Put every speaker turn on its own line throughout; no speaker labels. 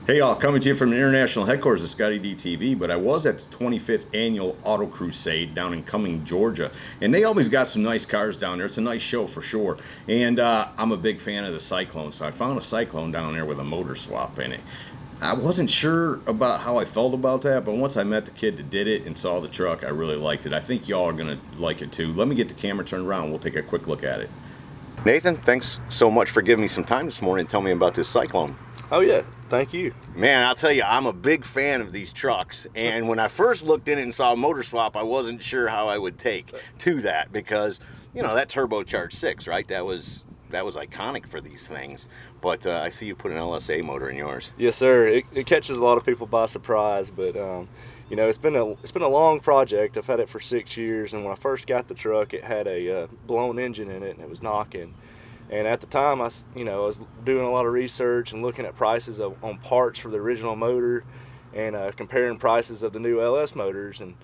Hey y'all, coming to you from the international headquarters of ScottieDTV, but I was at the 25th annual Auto Crusade down in Cumming, Georgia, and they always got some nice cars down there. It's a nice show for sure, and I'm a big fan of the Syclone, so I found a Syclone down there with a motor swap in it. I wasn't sure about how I felt about that, but once I met the kid that did it and saw the truck, I really liked it. I think y'all are going to like it too. Let me get the camera turned around and we'll take a quick look at it. Nathan, thanks so much for giving me some time this morning and telling me about this Syclone.
Oh yeah, thank you.
Man, I'll tell you, I'm a big fan of these trucks, and when I first looked in it and saw a motor swap, I wasn't sure how I would take to that because, you know, that turbocharged 6, right? That was iconic for these things. But I see you put an LSA motor in yours.
Yes, sir. It catches a lot of people by surprise, but you know, it's been a long project. I've had it for 6 years, and when I first got the truck, it had a blown engine in it, and it was knocking. And at the time, I was doing a lot of research and looking at prices on parts for the original motor, and comparing prices of the new LS motors, and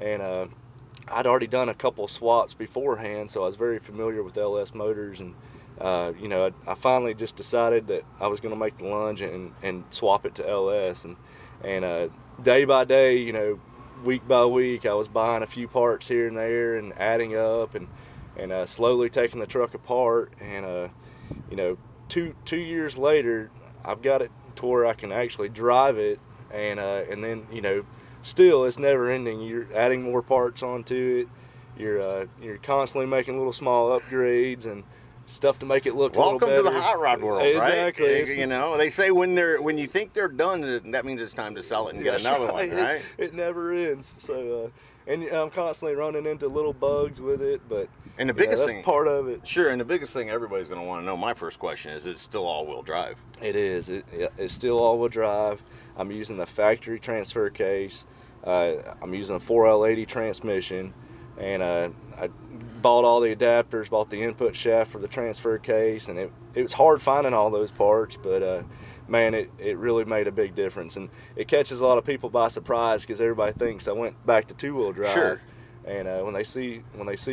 I'd already done a couple of swaps beforehand, so I was very familiar with LS motors, and you know, I finally just decided that I was going to make the lunge and swap it to LS, and day by day, you know, week by week, I was buying a few parts here and there and adding up and slowly taking the truck apart, and you know, two years later, I've got it to where I can actually drive it, and then, you know, still it's never ending. You're adding more parts onto it. You're constantly making little small upgrades and stuff to make it look a little better.
Welcome to the hot rod world,
exactly.
Right? You know, they say when you think they're done, that means it's time to sell it and get another one, right?
It never ends. So, and I'm constantly running into little bugs with it, but
and the biggest
that's
thing,
part of it.
Sure, and the biggest thing everybody's going to want to know. My first question is: it's still all-wheel drive?
It is. It's still all-wheel drive. I'm using the factory transfer case. I'm using a 4L80 transmission, and I bought all the adapters, bought the input shaft for the transfer case, and it was hard finding all those parts, but man, it really made a big difference, and it catches a lot of people by surprise because everybody thinks I went back to two-wheel drive.
Sure.
And when they see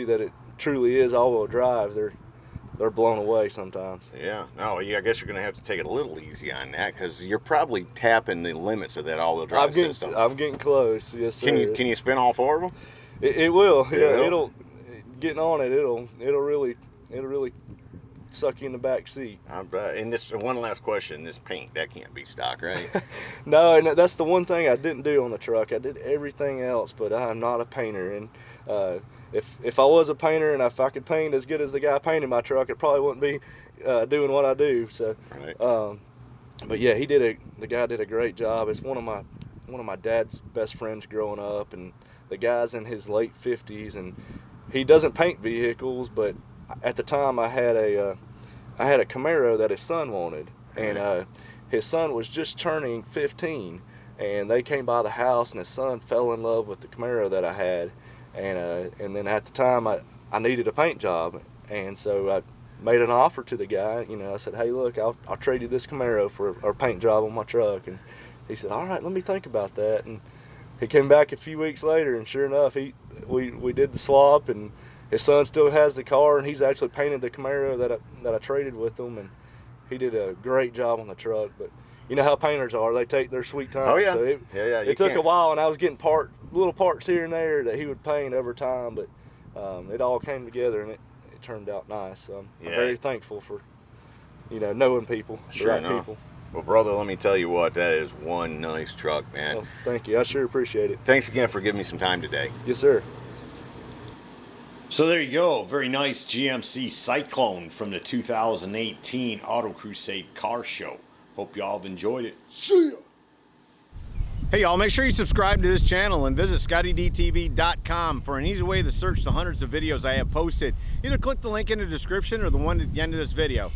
that it truly is all-wheel drive, they're blown away sometimes.
Yeah. No, I guess you're going to have to take it a little easy on that because you're probably tapping the limits of that all-wheel drive system.
I'm getting close. Yes, sir.
Can you spin all 4 of them?
It will. Yeah. It'll getting on it. It'll really suck you in the back seat.
And this one last question: this paint, that can't be stock, right?
No, and that's the one thing I didn't do on the truck. I did everything else, but I'm not a painter. And if I was a painter and if I could paint as good as the guy painting my truck, it probably wouldn't be doing what I do. So,
right.
But yeah, the guy did a great job. It's one of my dad's best friends growing up, and the guy's in his late 50s, and he doesn't paint vehicles, but at the time I had a Camaro that his son wanted, and his son was just turning 15, and they came by the house, and his son fell in love with the Camaro that I had, and then at the time I needed a paint job, and so I made an offer to the guy. You know, I said, hey, look, I'll trade you this Camaro for a paint job on my truck, and he said, all right, let me think about that. And he came back a few weeks later, and sure enough, we did the swap, and his son still has the car, and he's actually painted the Camaro that I traded with him, and he did a great job on the truck. But you know how painters are; they take their sweet time.
Oh yeah,
so it took a while, and I was getting little parts here and there that he would paint over time, but it all came together, and it turned out nice. So I'm very thankful for knowing people, the right people.
Well, brother, let me tell you what, that is one nice truck, man.
Well, thank you. I sure appreciate it.
Thanks again for giving me some time today.
Yes, sir.
So there you go. Very nice GMC Syclone from the 2018 Auto Crusade Car Show. Hope y'all have enjoyed it. See ya! Hey y'all, make sure you subscribe to this channel and visit ScottieDTV.com for an easy way to search the hundreds of videos I have posted. Either click the link in the description or the one at the end of this video.